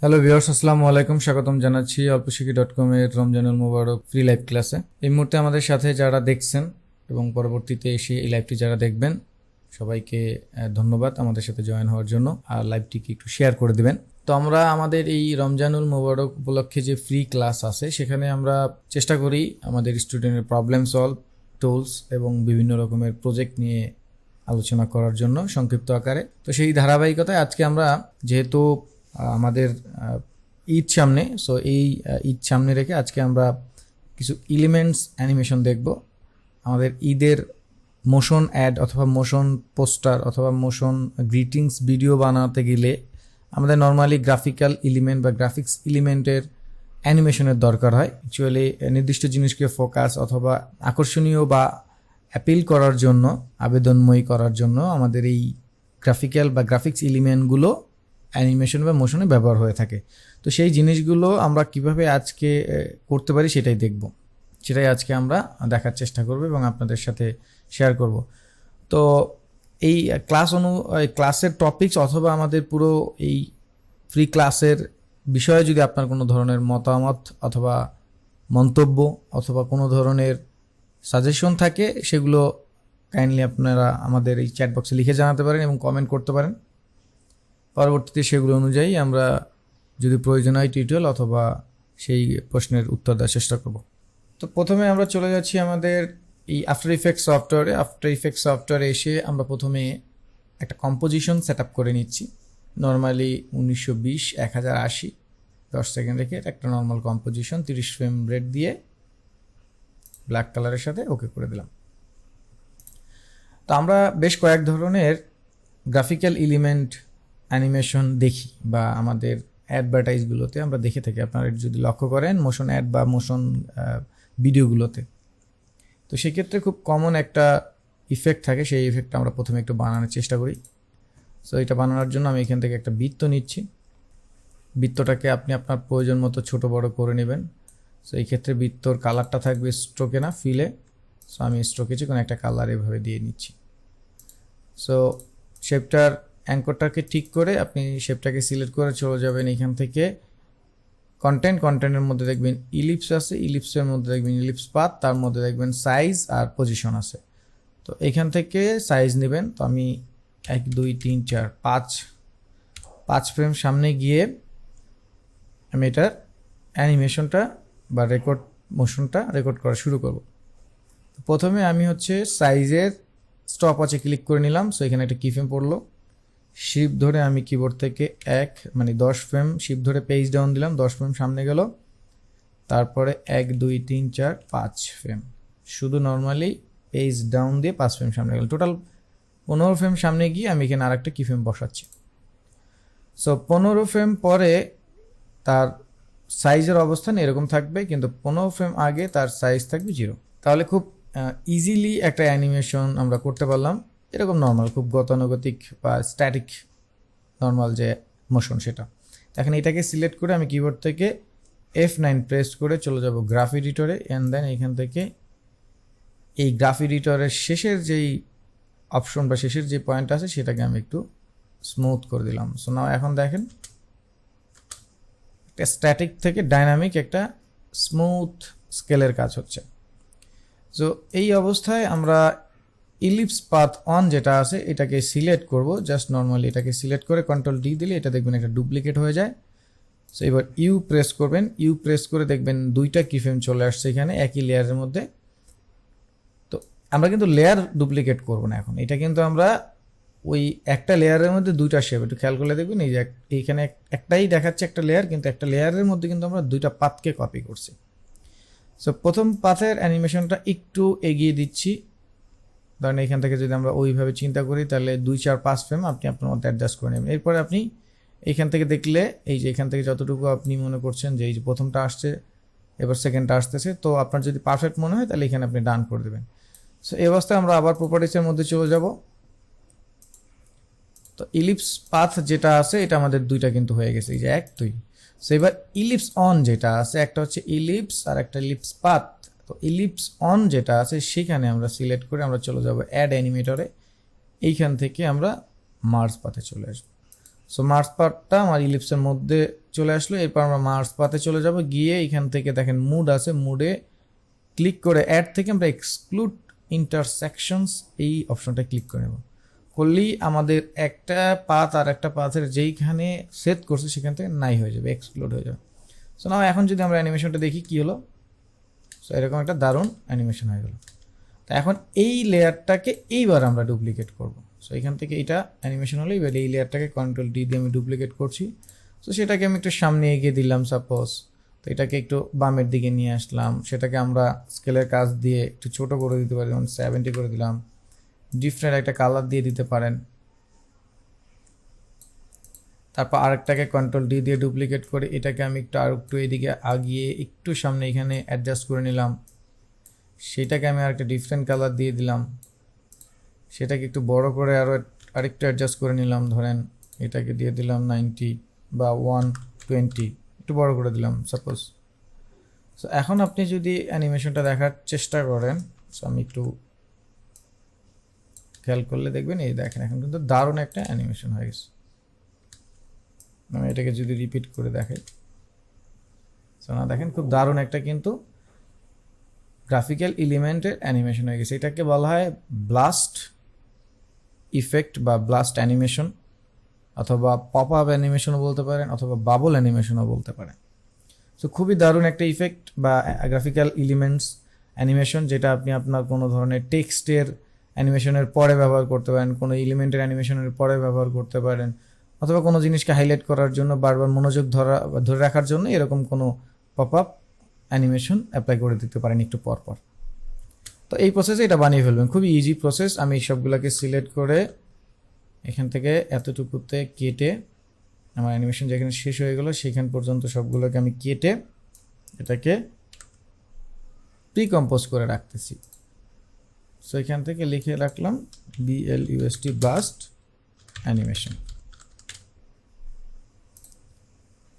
Hello viewers, আসসালামু আলাইকুম। স্বাগতম জানাচ্ছি অল্পশিখি.com এর রমজানুল মুবারক ফ্রি লাইভ ক্লাসে। এই মুহূর্তে আমাদের সাথে যারা দেখছেন এবং পরবর্তীতে এসে এই লাইভটি যারা দেখবেন, সবাইকে ধন্যবাদ আমাদের সাথে জয়েন হওয়ার জন্য। আর লাইভটিকে একটু শেয়ার করে দিবেন। তো আমরা আমাদের এই রমজানুল মুবারক উপলক্ষে যে ফ্রি ক্লাস আছে, সেখানে আমরা চেষ্টা করি আমাদের স্টুডেন্টের প্রবলেম সলভ, টুলস এবং বিভিন্ন রকমের প্রজেক্ট নিয়ে আলোচনা করার জন্য সংক্ষিপ্ত আকারে। তো সেই ধারাবাহিকতায় আজকে আমরা যেহেতু আমাদের ঈদ সামনে, সো এই ঈদ সামনে রেখে আজকে আমরা কিছু এলিমেন্টস অ্যানিমেশন দেখব। আমাদের ঈদের মোশন অ্যাড অথবা মোশন পোস্টার অথবা মোশন গ্রিটিংস ভিডিও বানাতে গেলে আমাদের নর্মালি গ্রাফিক্যাল এলিমেন্ট বা গ্রাফিক্স এলিমেন্টের অ্যানিমেশনের দরকার হয়। অ্যাকচুয়ালি নির্দিষ্ট জিনিসকে ফোকাস অথবা আকর্ষণীয় বা অ্যাপিল করার জন্য, আবেদনময়ী করার জন্য আমাদের এই গ্রাফিক্যাল বা গ্রাফিক্স এলিমেন্টগুলো অ্যানিমেশন বা মোশনে ব্যবহার হয়ে থাকে। তো সেই জিনিসগুলো আমরা কিভাবে আজকে করতে পারি সেটাই আজকে আমরা দেখার চেষ্টা করব এবং আপনাদের সাথে শেয়ার করব। তো এই ক্লাসের টপিকস অথবা আমাদের পুরো এই ফ্রি ক্লাসের বিষয়ে যদি আপনার কোনো ধরনের মতামত অথবা মন্তব্য অথবা কোনো ধরনের সাজেশন থাকে, সেগুলো কাইন্ডলি আপনারা আমাদের এই চ্যাট বক্সে লিখে জানাতে পারেন এবং কমেন্ট করতে পারেন। পরবর্তীতে সেগুলো অনুযায়ী আমরা যদি প্রয়োজন হয় টিউটোরিয়াল অথবা সেই প্রশ্নের উত্তর দেওয়ার চেষ্টা করব। তো প্রথমে আমরা চলে যাচ্ছি আমাদের এই আফটার ইফেক্টস সফটওয়্যারে। আফটার ইফেক্টস সফটওয়্যারে এসে আমরা প্রথমে একটা কম্পোজিশন সেট আপ করে নিচ্ছি। নর্মালি 1920 1080 10 সেকেন্ড রেখে একটা নর্মাল কম্পোজিশন 30 ফ্রেম রেট দিয়ে ব্ল্যাক কালারের সাথে ওকে করে দিলাম। তো আমরা বেশ কয়েক ধরনের গ্রাফিক্যাল এলিমেন্ট অ্যানিমেশন দেখি বা আমাদের অ্যাডভার্টাইজগুলোতে আমরা দেখে থাকি। আপনারা যদি লক্ষ্য করেন মোশন অ্যাড বা মোশন ভিডিওগুলোতে, তো সেক্ষেত্রে খুব কমন একটা ইফেক্ট থাকে। সেই ইফেক্টটা আমরা প্রথমে একটু বানানোর চেষ্টা করি। সো এটা বানানোর জন্য আমি এখান থেকে একটা বৃত্ত নিচ্ছি। বৃত্তটাকে আপনি আপনার প্রয়োজন মতো ছোটো বড়ো করে নেবেন। সো এই ক্ষেত্রে বৃত্তর কালারটা থাকবে স্ট্রোকে না ফিলে। সো আমি স্ট্রোকে যে কোনো একটা কালার এভাবে দিয়ে নিচ্ছি। সো শেপটার অ্যাঙ্করটাকে ঠিক করে আপনি শেপটাকে সিলেক্ট করে চলে যাবেন এখান থেকে কন্টেন্টের মধ্যে দেখবেন ইলিপস আছে, ইলিপসের মধ্যে দেখবেন ইলিপস পাথ, তার মধ্যে দেখবেন সাইজ আর পজিশন আছে। তো এখান থেকে সাইজ নেবেন। তো আমি 1 2 3 4 5 ফ্রেম সামনে গিয়ে আমি এটার অ্যানিমেশনটা বা মোশনটা রেকর্ড করা শুরু করব। প্রথমে আমি সাইজের স্টপ ওয়াচে ক্লিক করে নিলাম। সো এখানে একটা কিফ্রেম পড়লো, শিফট ধরে আমি কিবোর্ড থেকে 10 ফ্রেম শিফট ধরে পেজ ডাউন দিলাম, 10 ফ্রেম সামনে গেল। তারপরে 1 2 3 4 5 ফ্রেম শুধু নর্মালি পেজ ডাউন দিয়ে 5 ফ্রেম সামনে গেল। টোটাল 15 ফ্রেম সামনে গিয়ে আমি এখানে আরেকটা কিফ্রেম বসাচ্ছি। সো 15 ফ্রেম পরে তার সাইজের অবস্থান এরকম থাকবে, কিন্তু 15 ফ্রেম আগে তার সাইজ থাকবে 0। তাহলে খুব ইজিলি একটা অ্যানিমেশন আমরা করতে পারলাম। এরকম নর্মাল খুব গতানুগতিক বা স্ট্যাটিক নর্মাল যে মোশন, সেটা এখন এটাকে সিলেক্ট করে আমি কিবোর্ড থেকে F9 প্রেস করে চলে যাব গ্রাফ এডিটরে। অ্যান্ড দেন এখান থেকে এই গ্রাফ এডিটরের শেষের যেই অপশন বা শেষের যে পয়েন্ট আছে সেটাকে আমি একটু স্মুথ করে দিলাম। সো নাও এখন দেখেন একটা স্ট্যাটিক থেকে ডাইনামিক একটা স্মুথ স্কেলের কাজ হচ্ছে। সো এই অবস্থায় আমরা ইলিপস পাথ অন যেটা আছে এটাকে সিলেক্ট করব। জাস্ট নর্মালি এটাকে সিলেক্ট করে কন্ট্রোল ডি দিলে এটা দেখবেন একটা ডুপ্লিকেট হয়ে যায়। সো এবার ইউ প্রেস করবেন, ইউ প্রেস করে দেখবেন দুইটা কিফ্রেম চলে আসছে এখানে একই লেয়ারের মধ্যে। তো আমরা কিন্তু লেয়ার ডুপ্লিকেট করব না এখন, এটা কিন্তু আমরা ওই একটা লেয়ারের মধ্যে দুইটা শেপ, একটু খেয়াল করলে দেখবেন এই যে এইখানে একটাই দেখাচ্ছে একটা লেয়ার, কিন্তু একটা লেয়ারের মধ্যে কিন্তু আমরা দুইটা পাথকে কপি করছি। সো প্রথম পাথের অ্যানিমেশনটা একটু এগিয়ে দিচ্ছি। ধরেন এখান থেকে যদি আমরা ওইভাবে চিন্তা করি তাহলে 2 4 5 ফ্রেম আপনি আপনার মধ্যে অ্যাডজাস্ট করে নেবেন। এরপরে আপনি এইখান থেকে দেখলে এই যে এখান থেকে যতটুকু আপনি মনে করছেন যে এই যে প্রথমটা আসছে এবার সেকেন্ডটা আসতেছে, তো আপনার যদি পারফেক্ট মনে হয় তাহলে এখানে আপনি ডান করে দেবেন। সো এই অবস্থায় আমরা আবার প্রপার্টিসের মধ্যে চলে যাব। তো ইলিপস পাথ যেটা আছে এটা আমাদের দুইটা কিন্তু হয়ে গেছে, এই যে 1 2। সো এবার ইলিপস অন যেটা আছে, একটা হচ্ছে ইলিপস আর একটা ইলিপস পাথ। তো ইলিপস অন যেটা আছে সেখানে আমরা সিলেক্ট করে আমরা চলে যাব অ্যাড অ্যানিমেটরে। এইখান থেকে আমরা মার্জ পাথে চলে আসবো। সো মার্জ পাথটা আমার ইলিপসের মধ্যে চলে আসলো। এরপর আমরা মার্জ পাথে চলে যাব, গিয়ে এখান থেকে দেখেন মুড আছে, মুডে ক্লিক করে অ্যাড থেকে আমরা এক্সক্লুড ইন্টারসেকশনস এই অপশনটা ক্লিক করে নেব। করলেই আমাদের একটা পাথ আর একটা পাথের যেইখানে সেট করছে সেখান থেকে নাই হয়ে যাবে, এক্সক্লুড হয়ে যাবে। সো নাও এখন যদি আমরা অ্যানিমেশনটা দেখি কি হলো, সো এরকম একটা দারুণ অ্যানিমেশন হয়ে গেল। তো এখন এই লেয়ারটাকে এইবার আমরা ডুপ্লিকেট করব। সো এখান থেকে এইটা অ্যানিমেশন হলো, এবার এই লেয়ারটাকে কন্ট্রোল ডি দিয়ে আমি ডুপ্লিকেট করছি। সো সেটাকে আমি একটু সামনে এগিয়ে দিলাম সাপোজ, তো এটাকে একটু বামের দিকে নিয়ে আসলাম, সেটাকে আমরা স্কেলের কাজ দিয়ে একটু ছোট করে দিতে পারি, যেমন 70 করে দিলাম। ডিফারেন্ট একটা কালার দিয়ে দিতে পারেন। তারপর আরেকটাকে কন্ট্রোল ডি দিয়ে ডুপ্লিকেট করে এটাকে আমি একটু আর একটু এদিকে আগিয়ে একটু সামনে এখানে অ্যাডজাস্ট করে নিলাম। সেটাকে আমি আরেকটা ডিফারেন্ট কালার দিয়ে দিলাম। সেটাকে একটু বড় করে আরেকটু অ্যাডজাস্ট করে নিলাম, ধরেন এটাকে দিয়ে দিলাম 90 বা 120, একটু বড় করে দিলাম সাপোজ। সো এখন আপনি যদি অ্যানিমেশনটা দেখার চেষ্টা করেন, সো আমি একটু খেয়াল করলে দেখবেন, এই দেখেন এখন কিন্তু দারুণ একটা অ্যানিমেশন হয়ে গেছে। আমি এটাকে যদি রিপিট করে দেখাই, সো না দেখেন খুব দারুণ একটা কিন্তু গ্রাফিক্যাল এলিমেন্টের অ্যানিমেশন হয়ে গেছে। এটাকে বলা হয় ব্লাস্ট ইফেক্ট বা ব্লাস্ট অ্যানিমেশন, অথবা পপ আপ অ্যানিমেশনও বলতে পারেন, অথবা বাবল অ্যানিমেশনও বলতে পারেন। সো খুবই দারুণ একটা ইফেক্ট বা গ্রাফিক্যাল এলিমেন্টস অ্যানিমেশন, যেটা আপনি আপনার কোনো ধরনের টেক্সটের অ্যানিমেশনের পরে ব্যবহার করতে পারেন, কোনো এলিমেন্টের অ্যানিমেশনের পরে ব্যবহার করতে পারেন, অথবা কোনো জিনিসকে হাইলাইট করার জন্য, বারবার মনোযোগ ধরে রাখার জন্য এরকম কোনো পপ আপ অ্যানিমেশন অ্যাপ্লাই করে দিতে পারেন একটু পর পর। তো এই প্রসেসে এটা বানিয়ে ফেলবেন, খুবই ইজি প্রসেস। আমি সবগুলোকে সিলেক্ট করে এখান থেকে এতটুকুতে কেটে আমার অ্যানিমেশন যেখানে শেষ হয়ে গেল সেখান পর্যন্ত সবগুলোকে আমি কেটে এটাকে প্রিকম্পোজ করে রাখতেছি। সো এখান থেকে লিখে রাখলাম BLUST ব্লাস্ট অ্যানিমেশন।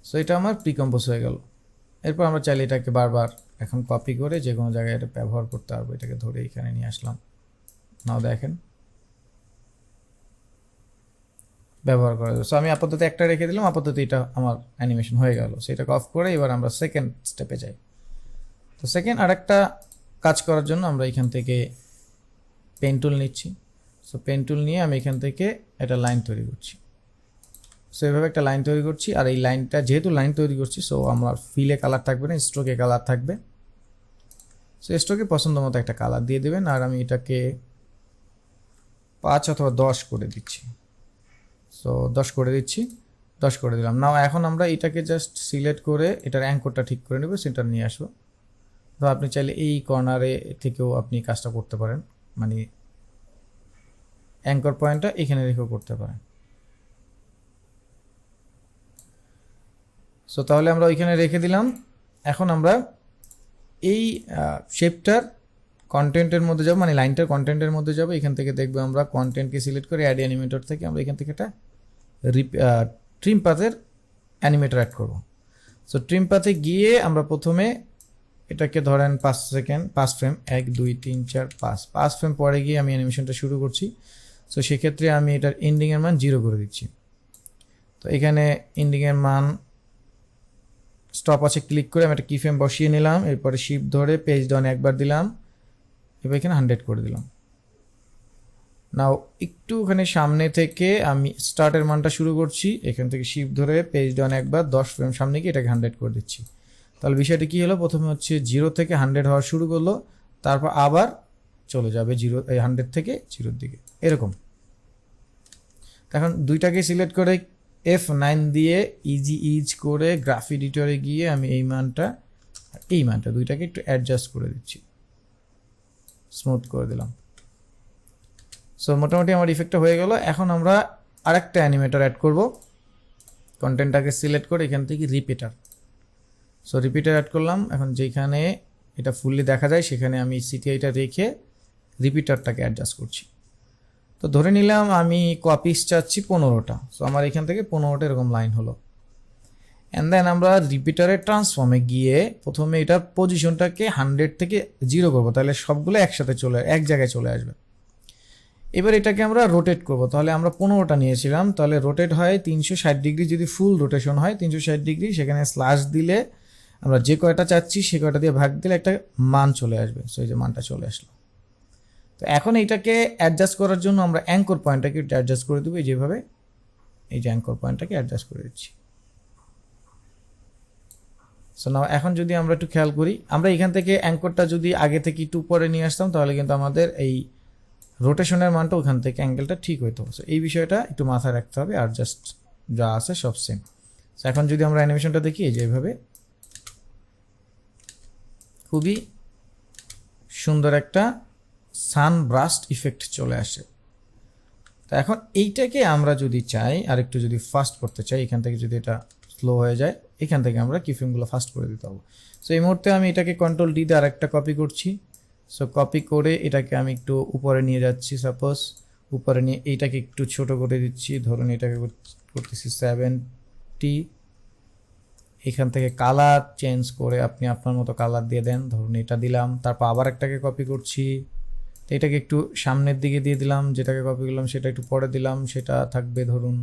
সো এটা আমার প্রিকম্পোজ হয়ে গেল। এরপর আমরা চাইলে এটাকে বারবার এখন কপি করে যে কোনো জায়গায় এটা ব্যবহার করতে পারবো। এটাকে ধরে এখানে নিয়ে আসলাম, নাও দেখেন ব্যবহার করা যাবে। সো আমি আপাতত একটা রেখে দিলাম, আপাতত এটা আমার অ্যানিমেশন হয়ে গেল। সেটাকে অফ করে এবার আমরা সেকেন্ড স্টেপে যাই। তো সেকেন্ড আরেকটা কাজ করার জন্য আমরা এখান থেকে পেন টুল নিচ্ছি। সো পেন টুল নিয়ে আমি এখান থেকে একটা লাইন তৈরি করছি। সো এভাবে একটা লাইন তৈরি করছি, আর এই লাইনটা যেহেতু লাইন তৈরি করছি, সো আমার ফিলে কালার থাকবে না, স্ট্রোকে কালার থাকবে। সো স্ট্রোকে পছন্দ মতো একটা কালার দিয়ে দেবেন, আর আমি এটাকে 5 অথবা 10 করে দিচ্ছি। সো 10 করে দিচ্ছি, 10 করে দিলাম। নাও এখন আমরা এটাকে জাস্ট সিলেক্ট করে এটার অ্যাঙ্করটা ঠিক করে নেব, সেন্টার নিয়ে আসবো। তো আপনি চাইলে এই কর্নারে থেকেও আপনি কাজটা করতে পারেন, মানে অ্যাঙ্কর পয়েন্টটা এখানে রেখেও করতে পারেন। সো তাহলে আমরা ওইখানে রেখে দিলাম। এখন আমরা এই শেপটার কন্টেন্টের মধ্যে যাব, মানে লাইনটার কন্টেন্টের মধ্যে যাব। এখান থেকে দেখবো আমরা কন্টেন্টকে সিলেক্ট করে অ্যাড অ্যানিমেটর থেকে আমরা এখান থেকে একটা ট্রিম পাথের অ্যানিমেটর অ্যাড করব। সো ট্রিম পাথে গিয়ে আমরা প্রথমে এটাকে ধরেন 5 সেকেন্ড 5 ফ্রেম 1 2 3 4 5 ফ্রেম পরে গিয়ে আমি অ্যানিমেশনটা শুরু করছি। সো সেক্ষেত্রে আমি এটার এন্ডিংয়ের মান 0 করে দিচ্ছি। তো এখানে এন্ডিংয়ের মান স্টপ আছে, ক্লিক করে আমি একটা কি ফ্রেম বসিয়ে নিলাম। এরপরে শিফট ধরে পেজ ডাউন একবার দিলাম, এবার এখানে 100 করে দিলাম। নাও একটুখানি সামনে থেকে আমি স্টার্টের মানটা শুরু করছি, এখান থেকে শিফট ধরে পেজ ডাউন একবার 10 ফ্রেম সামনে গিয়ে এটাকে 100 করে দিচ্ছি। তাহলে বিষয়টা কি হলো, প্রথমে হচ্ছে 0 থেকে 100 হওয়া শুরু করলো, তারপর আবার চলে যাবে 100 থেকে 0-র দিকে, এরকম। এখন দুইটাকে সিলেক্ট করে F9 দিয়ে ইজ করে গ্রাফ এডিটরে গিয়ে আমি এই মানটা দুইটাকে একটু অ্যাডজাস্ট করে দিচ্ছি, স্মুথ করে দিলাম। সো মোটামুটি আমার ইফেক্টটা হয়ে গেল। এখন আমরা আরেকটা অ্যানিমেটর অ্যাড করব। কন্টেন্টটাকে সিলেক্ট করে এখান থেকে রিপিটার, সো রিপিটার অ্যাড করলাম। এখন যেখানে এটা ফুললি দেখা যায় সেখানে আমি সিটিআইটা রেখে রিপিটারটাকে অ্যাডজাস্ট করছি। তো ধরে নিলাম আমি কপিস চাচ্ছি 15টা। সো আমার এখান থেকে 15টা এরকম লাইন হলো। অ্যান্ড দেন আমরা রিপিটারের ট্রান্সফর্মে গিয়ে প্রথমে এটার পজিশনটাকে 100 থেকে 0 করবো, তাহলে সবগুলো একসাথে এক জায়গায় চলে আসবে। এবার এটাকে আমরা রোটেট করব, তাহলে আমরা 15টা নিয়েছিলাম, তাহলে রোটেট হয় 360 ডিগ্রি, যদি ফুল রোটেশন হয় 360 ডিগ্রি, সেখানে স্ল্যাশ দিলে আমরা যে কয়টা চাচ্ছি সে কয়টা দিয়ে ভাগ দিলে একটা মান চলে আসবে। সো এই যে মানটা চলে আসলো। তো এখন এইটাকে অ্যাডজাস্ট করার জন্য আমরা অ্যাঙ্কর পয়েন্টটাকে একটু অ্যাডজাস্ট করে দেবো, যেভাবে এই যে অ্যাঙ্কর পয়েন্টটাকে অ্যাডজাস্ট করে দিচ্ছি। সো নাও এখন যদি আমরা একটু খেয়াল করি, আমরা এখান থেকে অ্যাঙ্করটা যদি আগে থেকে একটু উপরে নিয়ে আসতাম তাহলে কিন্তু আমাদের এই রোটেশনের মানটা ওখান থেকে অ্যাঙ্গেলটা ঠিক হইতো। সো এই বিষয়টা একটু মাথায় রাখতে হবে, আর জাস্ট যা আছে সব সেম। সো এখন যদি আমরা অ্যানিমেশনটা দেখি, এই যে এইভাবে খুবই সুন্দর একটা সানব্রাস্ট ইফেক্ট চলে আসে। তো এখন এইটাকে আমরা যদি চাই আর একটু যদি ফাস্ট করতে চাই, এখান থেকে যদি এটা স্লো হয়ে যায়, এখান থেকে আমরা কিফ্রেমগুলো ফাস্ট করে দিতে হবে। সো এই মুহূর্তে আমি এটাকে কন্ট্রোল ডি দিয়ে আরেকটা কপি করছি। সো কপি করে এটাকে আমি একটু উপরে নিয়ে যাচ্ছি, সাপোজ উপরে নিয়ে এইটাকে একটু ছোট করে দিচ্ছি, ধরুন এটাকে করতেছি 70। এখান থেকে কালার চেঞ্জ করে আপনি আপনার মতো কালার দিয়ে দেন, ধরুন এটা দিলাম। তারপর আবার একটাকে কপি করছি, তো এটাকে একটু সামনের দিকে দিয়ে দিলাম, যেটাকে কপি করলাম সেটা একটু পরে দিলাম, সেটা থাকবে ধরুন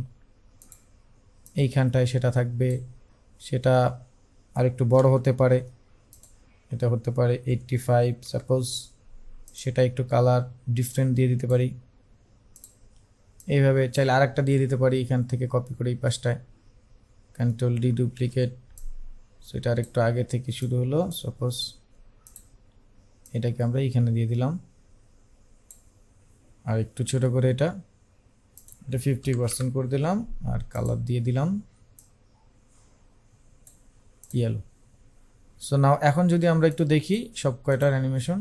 এইখানটায়, সেটা থাকবে, সেটা আর একটু বড় হতে পারে, এটা হতে পারে 85 সাপোজ, সেটা একটু কালার ডিফারেন্ট দিয়ে দিতে পারি। এইভাবে চাইলে আর একটা দিয়ে দিতে পারি, এখান থেকে কপি করে এই পাশটায় কন্ট্রোল ডি ডুপ্লিকেট, সেটা আর একটু আগে থেকে শুরু হলো, সাপোজ এটাকে আমরা এখানে দিয়ে দিলাম, আর একটু ছোট করে এটা 50% করে দিলাম, আর কালার দিয়ে দিলাম ইয়েলো। সো নাও এখন যদি আমরা একটু দেখি সব কয়টার অ্যানিমেশন,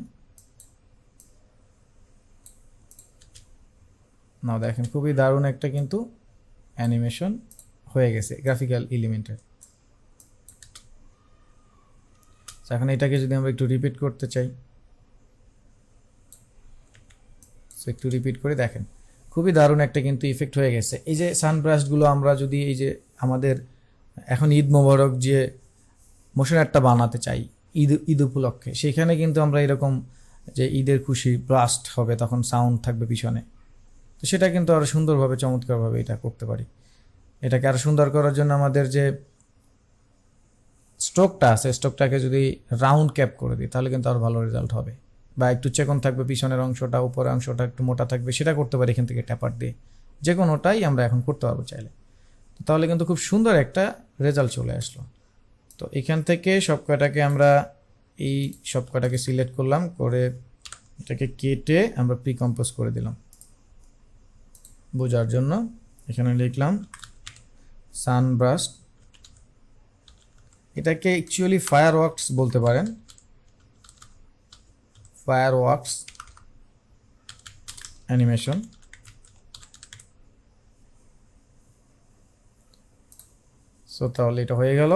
নাও দেখেন খুবই দারুণ একটা কিন্তু অ্যানিমেশন হয়ে গেছে গ্রাফিক্যাল এলিমেন্টের। এখন এটাকে যদি আমরা একটু রিপিট করতে চাই, একটু রিপিট করে দেখেন খুবই দারুণ একটা কিন্তু ইফেক্ট হয়ে গেছে। এই যে সানব্রাস্টগুলো আমরা যদি এই যে আমাদের এখন ঈদ মোবারক যে মোশন আর্টটা বানাতে চাই ঈদ উপলক্ষে, সেখানে কিন্তু আমরা এরকম যে ঈদের খুশি ব্লাস্ট হবে, তখন সাউন্ড থাকবে পিছনে, তো সেটা কিন্তু আরও সুন্দরভাবে চমৎকারভাবে এটা করতে পারি। এটাকে আরও সুন্দর করার জন্য আমাদের যে স্ট্রোকটা আছে, স্ট্রোকটাকে যদি রাউন্ড ক্যাপ করে দিই তাহলে কিন্তু আরও ভালো রেজাল্ট হবে। বা একটু চেকন থাকবে পিছনের অংশটা, উপরের অংশটা একটু মোটা থাকবে, সেটা করতে পারি এখান থেকে ট্যাপার দিয়ে, যে কোনোটাই আমরা এখন করতে পারবো চাইলে। তাহলে কিন্তু খুব সুন্দর একটা রেজাল্ট চলে আসলো। তো এখান থেকে সব কয়টাকে আমরা এই সব কয়টাকে সিলেক্ট করলাম, করে এটাকে কেটে আমরা প্রিকম্পোজ করে দিলাম বোঝার জন্য। এখানে লিখলাম সানব্রাস্ট, এটাকে অ্যাকচুয়ালি ফায়ারওয়ার্কস বলতে পারেন, ফায়ারওয়ার্কস অ্যানিমেশন। সো তাহলে এটা হয়ে গেল।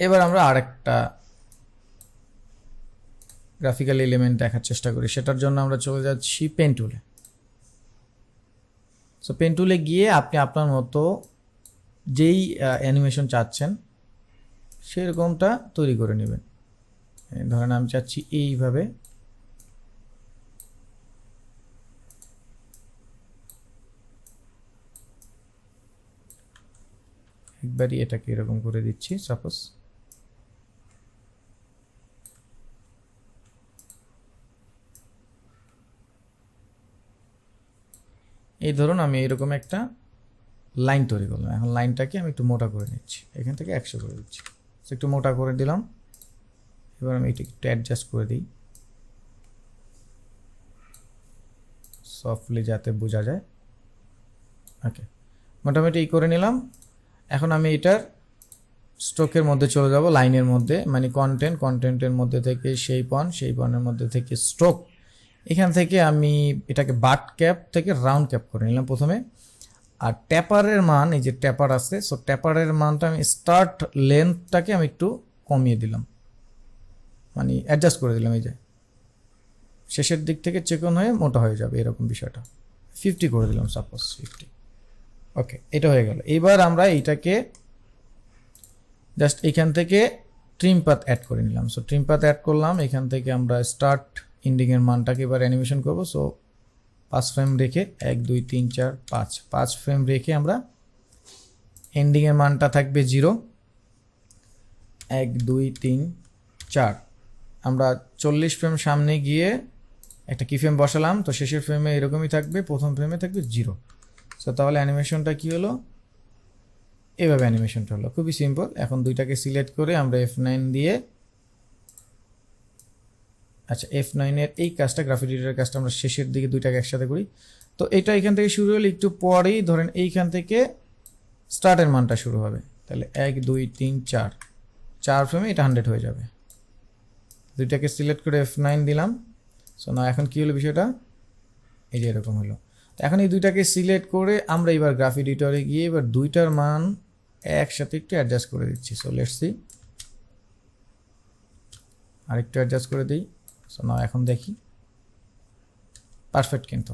এবার আমরা আরেকটা গ্রাফিক্যাল এলিমেন্ট দেখার চেষ্টা করি, সেটার জন্য আমরা চলে যাচ্ছি পেন টুলে। সো পেন টুলে গিয়ে আপনি আপনার মতো যেই অ্যানিমেশন চাচ্ছেন সেরকমটা তৈরি করে নেবেন। ধরেন আমি চাচ্ছি এইভাবে, একবারই এটাকে এরকম করে দিচ্ছি সাপোজ। এই ধরুন আমি এরকম একটা লাইন তৈরি করলাম, এখন লাইনটাকে আমি একটু মোটা করে নিচ্ছি, এখান থেকে 100 করে দিচ্ছি, একটু মোটা করে দিলাম। এবার আমি এটা একটু অ্যাডজাস্ট করে দিই সফটলি যাতে বোঝা যায়। ওকে, মোটামুটি এই করে নিলাম। এখন আমি এটার স্ট্রোকের মধ্যে চলে যাব, লাইনের মধ্যে, মানে কন্টেন্টের মধ্যে থেকে সেই পনের মধ্যে থেকে স্ট্রোক। এখান থেকে আমি এটাকে বাট ক্যাপ থেকে রাউন্ড ক্যাপ করে নিলাম প্রথমে। আর ট্যাপারের মান, এই যে ট্যাপার আছে, সো ট্যাপারের মানটা আমি স্টার্ট লেন্থটাকে আমি একটু কমিয়ে দিলাম, মানে অ্যাডজাস্ট করে দিলাম। এই যে শেষের দিক থেকে চেকন হয়ে মোটা হয়ে যাবে এরকম বিষয়টা, 50 করে দিলাম সাপোজ 50। ওকে, এটা হয়ে গেল। এবার আমরা এইটাকে জাস্ট এখান থেকে ট্রিম পাথ অ্যাড করে নিলাম। সো ট্রিম পাথ অ্যাড করলাম, এখান থেকে আমরা স্টার্ট এন্ডিংয়ের মানটাকে এবার অ্যানিমেশন করবো। সো 5 ফ্রেম রেখে 1 2 3 4 5 ফ্রেম রেখে আমরা এন্ডিংয়ের মানটা থাকবে 0 1 2 3 4 আমরা 40 ফ্রেম সামনে গিয়ে একটা কি ফ্রেম বসালাম, তো শেষের ফ্রেমে এরকমই থাকবে, প্রথম ফ্রেমে থাকবে 0। সো তাহলে অ্যানিমেশনটা কি হলো, এভাবে অ্যানিমেশনটা হলো, খুবই সিম্পল। এখন দুইটাকে সিলেক্ট করে আমরা F9 দিয়ে, আচ্ছা F9 এর এই কাজটা, গ্রাফিক এডিটরের কাজটা আমরা শেষের দিকে দুইটাকে একসাথে করি। তো এটা এখান থেকে শুরু হলে একটু পরেই ধরেন এইখান থেকে স্টার্টের মানটা শুরু হবে, তাহলে 1 2 3 4 ফ্রেমে এটা 100 হয়ে যাবে। দুইটাকে সিলেক্ট করে F9 দিলাম। সো না এখন কি হলো বিষয়টা, এই যে এরকম হলো। এখন এই দুইটাকে সিলেক্ট করে আমরা এবার গ্রাফিক এডিটরে গিয়ে এবার দুইটার মান একসাথে একটু অ্যাডজাস্ট করে দিচ্ছি। সো লেটস সি, আরেকটু অ্যাডজাস্ট করে দিই। সো না এখন দেখি পারফেক্ট কিন্তু।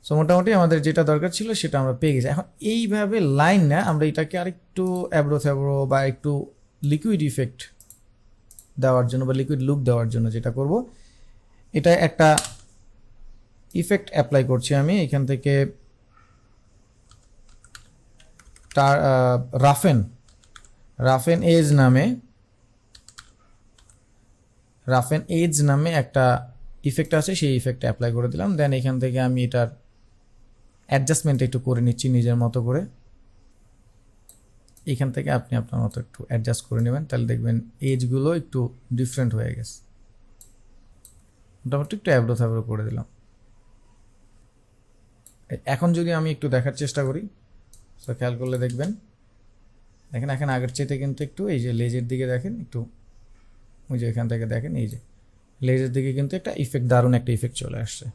সো মোটামুটি আমাদের যেটা দরকার ছিল সেটা আমরা পেয়ে গেছি। এখন এইভাবে লাইন না, আমরা এটাকে আরেকটু অ্যাব্রো থ্যাব্রো বা একটু লিকুইড ইফেক্ট দেওয়ার জন্য বা লিকুইড লুক দেওয়ার জন্য যেটা করব, এটা একটা ইফেক্ট অ্যাপ্লাই করছি আমি এখান থেকে, রাফেন এজ নামে একটা ইফেক্ট আছে, সেই ইফেক্ট অ্যাপ্লাই করে দিলাম। দেন এখান থেকে আমি এটার অ্যাডজাস্টমেন্ট একটু করে নিচ্ছি নিজের মতো করে। এখান থেকে আপনি আপনার মতো একটু অ্যাডজাস্ট করে নেবেন, তাহলে দেখবেন এজগুলো একটু ডিফারেন্ট হয়ে গেছে। মোটামুটি একটু অ্যাব্রো থ্যাব্রো করে দিলাম। এখন যদি আমি একটু দেখার চেষ্টা করি, তো খেয়াল করলে দেখবেন এখন আগের চাইতে কিন্তু একটু এই যে লেজের দিকে দেখেন, একটু ওই যে এখান থেকে দেখেন এই যে লেজের দিকে কিন্তু একটা ইফেক্ট, দারুণ একটা ইফেক্ট চলে আসছে।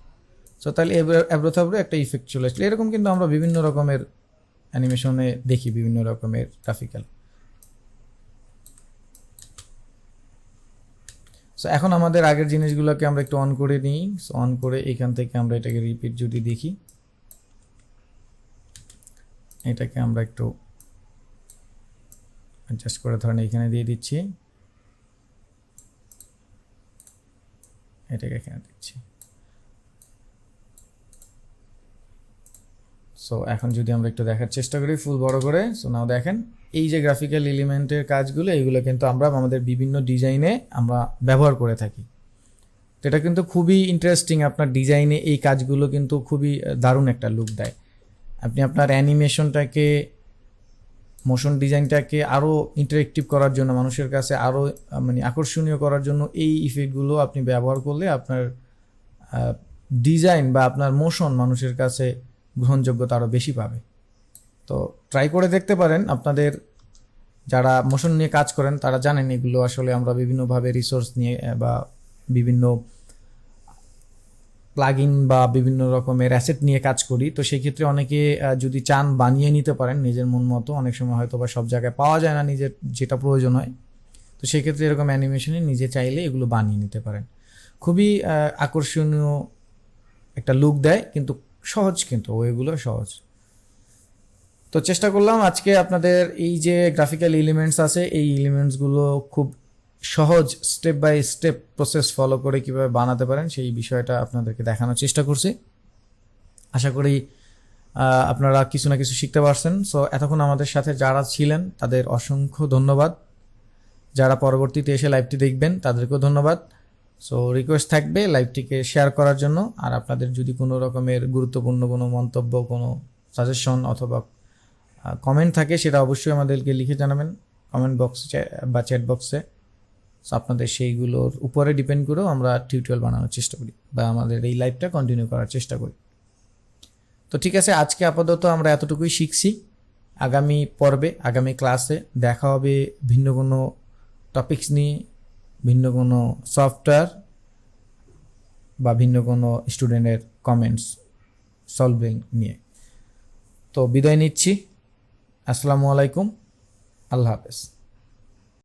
সো তাহলে অ্যাব্রো থ্যাব্রো একটা ইফেক্ট চলে আসছে। এরকম কিন্তু আমরা বিভিন্ন রকমের অ্যানিমেশনে দেখি, বিভিন্ন রকমের গ্রাফিক্যাল। সো এখন আমাদের আগের জিনিসগুলোকে আমরা একটু অন করে নিই। সো অন করে এখান থেকে আমরা এটাকে রিপিট যদি দেখি, এটাকে আমরা একটু অ্যাডজাস্ট করে ধরেন এখানে দিয়ে দিচ্ছি, এটাকে এখানে দিচ্ছি। সো এখন যদি আমরা একটু দেখার চেষ্টা করি ফুল বড় করে, সো নাও দেখেন এই যে গ্রাফিক্যাল এলিমেন্টের কাজগুলো, এইগুলো কিন্তু আমরা আমাদের বিভিন্ন ডিজাইনে আমরা ব্যবহার করে থাকি। তো এটা কিন্তু খুবই ইন্টারেস্টিং, আপনার ডিজাইনে এই কাজগুলো কিন্তু খুবই দারুণ একটা লুক দেয়। আপনি আপনার অ্যানিমেশনটাকে, মোশন ডিজাইনটাকে আরও ইন্টারেক্টিভ করার জন্য, মানুষের কাছে আরও মানে আকর্ষণীয় করার জন্য এই ইফেক্টগুলো আপনি ব্যবহার করলে আপনার ডিজাইন বা আপনার মোশন মানুষের কাছে গ্রহণযোগ্যতা আরও বেশি পাবে। তো ট্রাই করে দেখতে পারেন। আপনাদের যারা মোশন নিয়ে কাজ করেন তারা জানেন এগুলো আসলে আমরা বিভিন্নভাবে রিসোর্স নিয়ে বা বিভিন্ন প্লাগইন বা বিভিন্ন রকমের অ্যাসেট নিয়ে কাজ করি। তো সেই ক্ষেত্রে অনেকে যদি চান বানিয়ে নিতে পারেন নিজের মন মতো। অনেক সময় হয়তো বা সব জায়গায় পাওয়া যায় না নিজের যেটা প্রয়োজন হয়, তো সেই ক্ষেত্রে এরকম অ্যানিমেশনে নিজে চাইলে এগুলো বানিয়ে নিতে পারেন। খুবই আকর্ষণীয় একটা লুক দেয়, কিন্তু সহজ, কিন্তু ওইগুলো সহজ। তো চেষ্টা করলাম আজকে আপনাদের এই যে গ্রাফিক্যাল এলিমেন্টস আছে, এই এলিমেন্টসগুলো খুব সহজ step by step process follow করে কিভাবে বানাতে পারেন সেই বিষয়টা আপনাদেরকে দেখানোর চেষ্টা করছি। আশা করি আপনারা কিছু না কিছু শিখতে পারছেন। সো এতক্ষণ আমাদের সাথে যারা ছিলেন তাদের অসংখ্য ধন্যবাদ। যারা পরবর্তীতে এসে লাইভটি দেখবেন তাদেরকেও ধন্যবাদ। সো রিকোয়েস্ট থাকবে লাইভটিকে শেয়ার করার জন্য। আর আপনাদের যদি কোনো রকমের গুরুত্বপূর্ণ কোনো মন্তব্য, কোনো সাজেশন অথবা কমেন্ট থাকে সেটা অবশ্যই আমাদেরকে লিখে জানাবেন কমেন্ট বক্সে বা চ্যাট বক্সে। সো আপনাদের সেইগুলোর উপরে ডিপেন্ড করেও আমরা টিউটোরিয়াল বানানোর চেষ্টা করি বা আমাদের এই লাইভটা কন্টিনিউ করার চেষ্টা করি। তো ঠিক আছে, আজকে আপাতত আমরা এতটুকুই শিখছি। আগামী পর্বে, আগামী ক্লাসে দেখা হবে ভিন্ন কোনো টপিকস নিয়ে, ভিন্ন কোনো সফটওয়্যার বা ভিন্ন কোনো স্টুডেন্টের কমেন্টস সলভিং নিয়ে। তো বিদায় নিচ্ছি। আসসালামু আলাইকুম, আল্লাহ হাফেজ।